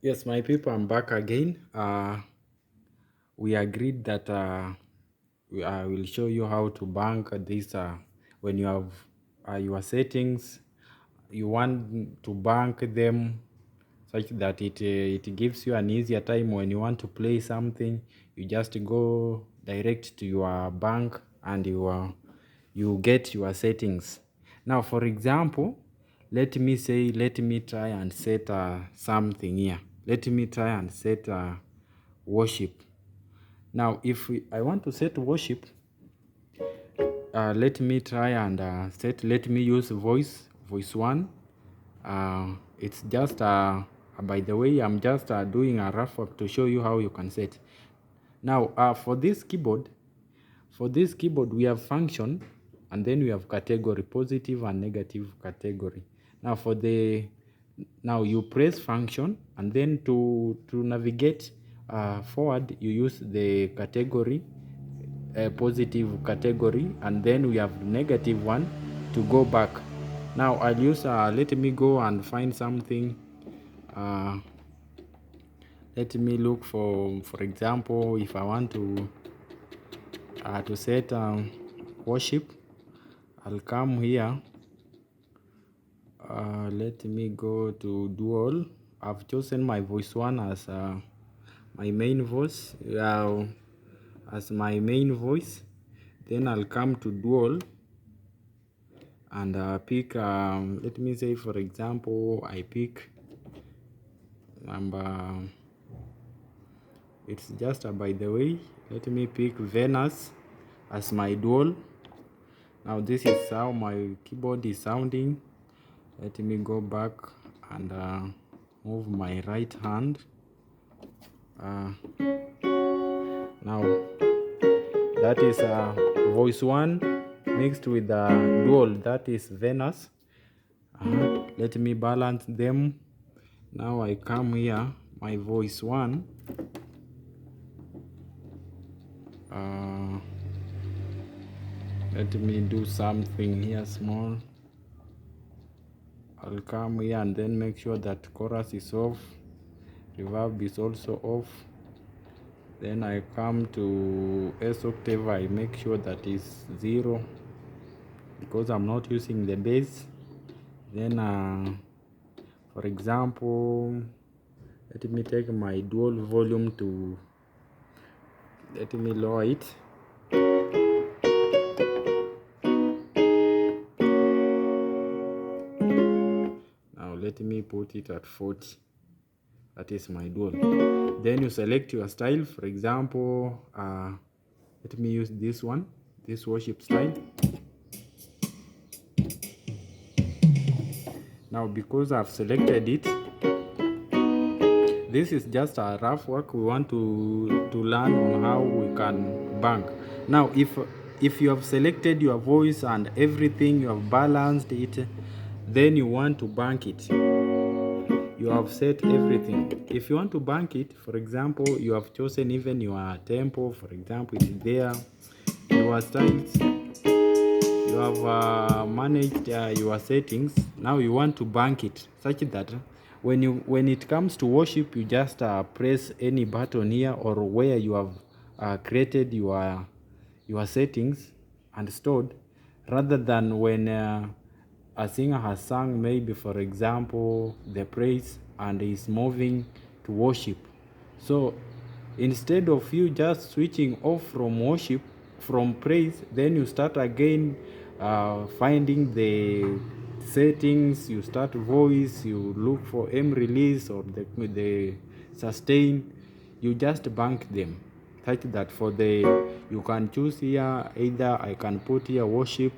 Yes, my people, I'm back again. We agreed that I will show you how to bank this when you have your settings. You want to bank them such that it gives you an easier time when you want to play something. You just go direct to your bank and you get your settings. Now, for example, let me try and set something here. Let me try and set worship. Now, if I want to set worship, let me try and let me use voice one. It's just, by the way, I'm just doing a rough work to show you how you can set. Now, for this keyboard, we have function, and then we have category, positive and negative category. Now, now you press function, and then to navigate forward, you use the category, positive category, and then we have negative one to go back. Now I'll use let me go and find something. uh, Let me look for example, if I want to set worship, I'll come here. Let me go to dual. I've chosen my voice one as my main voice, as my main voice. Then I'll come to dual and pick, let me say, for example, I pick number, it's just by the way, let me pick Venus as my dual. Now this is how my keyboard is sounding. Let me go back and move my right hand. Now that is voice one mixed with dual, that is Venus. Let me balance them. Now I come here, my voice one. Let me do something here small. I'll come here and then make sure that chorus is off, reverb is also off. Then I come to S octave, I make sure that is 0 because I'm not using the bass. Then for example, let me take my dual volume to, let me lower it. Now let me put it at 40. That is my dual. Then you select your style. For example, let me use this one, this worship style. Now because I've selected it, this is just a rough work. We want to learn on how we can bank. Now if you have selected your voice and everything, you have balanced it, then you want to bank it. You have set everything. If you want to bank it, for example, you have chosen even your tempo, for example, it's there, your styles, you have managed your settings. Now you want to bank it such that when it comes to worship, you just press any button here or where you have created your settings and stored, rather than when a singer has sung, maybe for example the praise, and is moving to worship. So instead of you just switching off from worship, from praise, then you start again finding the settings, you start voice, you look for M release or the sustain, you just bank them such that for the, you can choose here, either I can put here worship,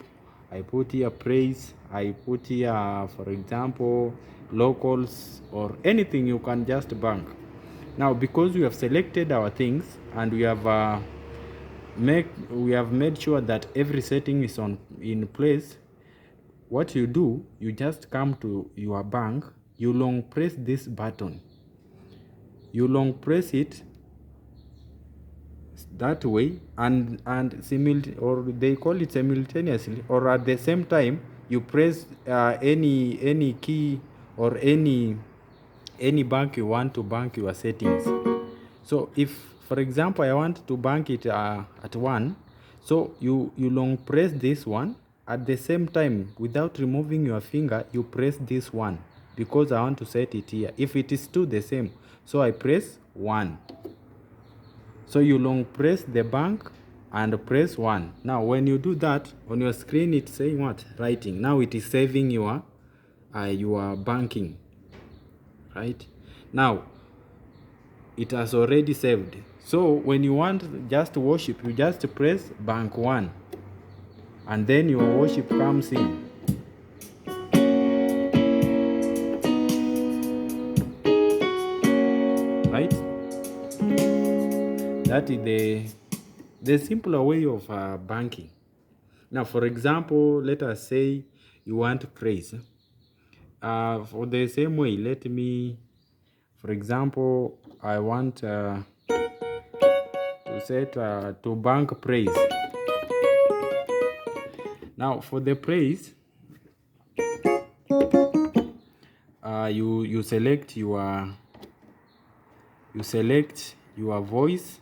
I put here praise, I put here for example locals, or anything you can just bank. Now because we have selected our things and we have made sure that every setting is in place, what you do, you just come to your bank, you long press this button, you long press it that way, and or they call it simultaneously, or at the same time you press any key or any any bank you want to bank your settings. So if, for example, I want to bank it at 1, so you long press this one. At the same time, without removing your finger, you press this one, because I want to set it here. If it is 2, the same, so I press 1. So you long press the bank and press 1. Now when you do that, on your screen it's saying what? Writing. Now it is saving your banking, right? Now it has already saved. So when you want just worship, you just press bank 1, and then your worship comes in. Right? That is the simpler way of banking. Now, for example, let us say you want praise. For the same way, let me, for example, I want to set to bank praise. Now, for the praise, you select your voice.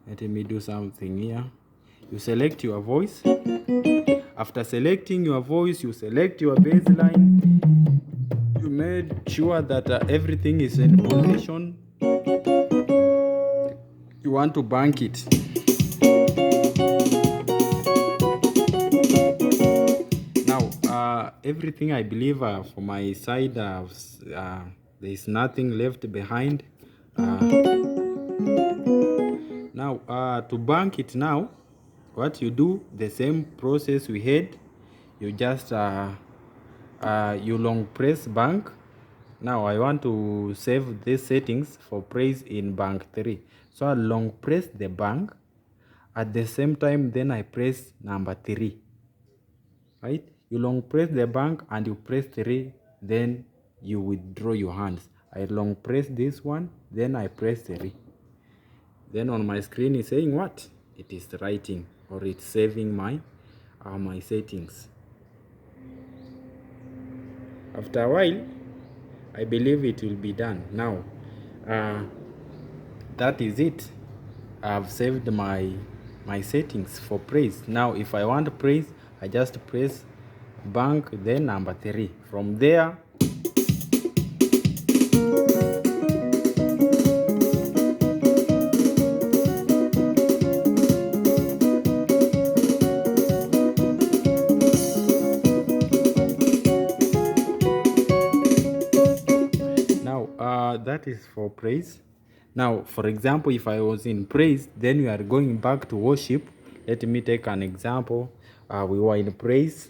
Let me do something here. You select your voice. After selecting your voice, you select your baseline. You made sure that everything is in position. You want to bank it. Now, everything, I believe, for my side, there is nothing left behind. Now, to bank it now, what you do, the same process we had. You just you long press bank. Now I want to save these settings for praise in bank 3. So I long press the bank. At the same time, then I press number 3. Right? You long press the bank and you press 3, then you withdraw your hands. I long press this one, then I press 3. Then on my screen is saying what? It is writing, or it's saving my settings. After a while, I believe it will be done. Now, that is it. I've saved my settings for praise. Now, if I want praise, I just press bank, then number 3. From there, that is for praise. Now, for example, if I was in praise, then we are going back to worship. Let me take an example. We were in praise.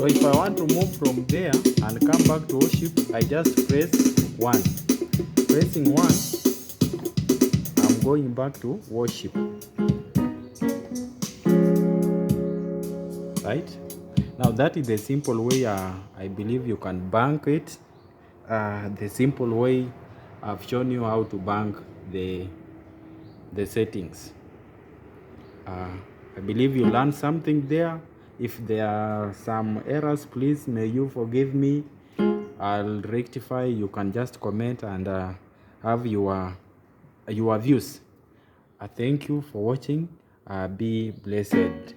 So if I want to move from there and come back to worship, I just press 1. Pressing 1, I'm going back to worship. Right? Now that is the simple way I believe you can bank it. The simple way I've shown you how to bank the settings. I believe you learned something there. If there are some errors, please may you forgive me. I'll rectify. You can just comment and have your views. Thank you for watching. Be blessed.